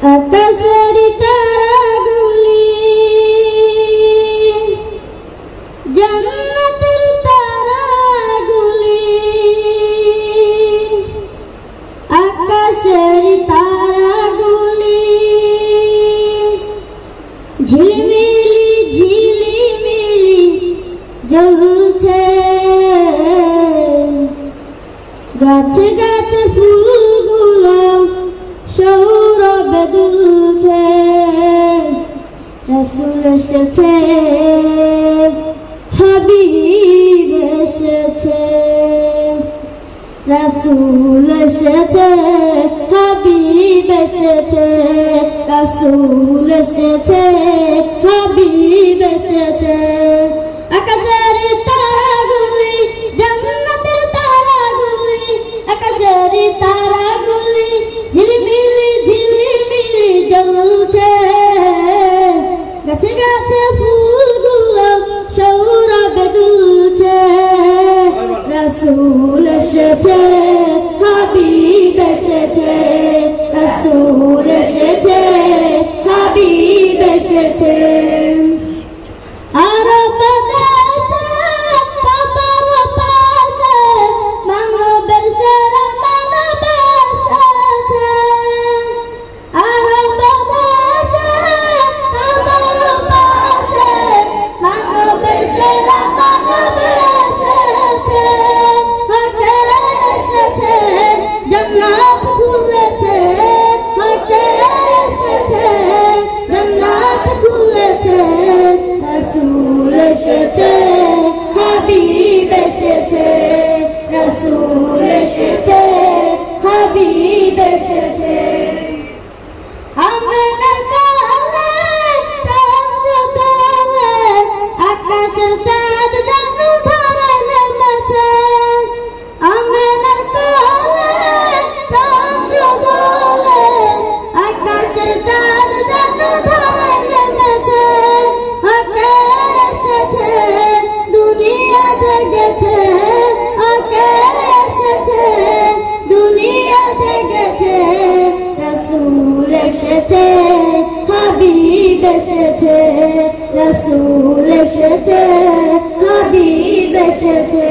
আকাশের তারাগুলি জান্নাতের তারাগুলি আকাশের তারাগুলি ঝিলিমিলি ঝিলিমিলি জ্বলছে গাছে গাছে ফুলগুলো সৌরভে দুলছে রাসূল এসেছে হাবিব এসেছে রাসূল এসেছে হাবিব এসেছে রাসূল এসেছে হাবিব এসেছে আকাশের তারাগুলি জান্নাতের তারাগুলি আকাশের তারাগুলি ঝিলিমিলি ঝিলিমিলি জ্বলছে গাছে গাছে ফুলগুলো সৌরভে দুলছে রাসূল এসেছে হাবিব এসেছে রাসূল এসেছে হাবিব এসেছে আরব দেশে কাবার পাশে মানবের সেরা মানব এসেছে আরব দেশে কাবার পাশে মানবের সেরা মানব এসেছে হাটে এসেছে জান্নাত খুলেছে হাটে এসেছে জান্নাত খুলেছে রাসূল এসেছে হাবিব এসেছে রাসূল এসেছে হাবিব এসেছে আমেনার কোলে চন্দ্র দোলে আকাশের চাঁদ জানু ধরে নেমেছে আমেনার কোলে চন্দ্র দোলে আকাশের চাঁদ জানু ধরে নেমেছে আকে এসেছে দুনিয়া জেগেছে আকে এসেছে দুনিয়া জেগেছে রাসূল এসেছে হাবিব এসেছে রাসূল এসেছে হাবিব এসেছে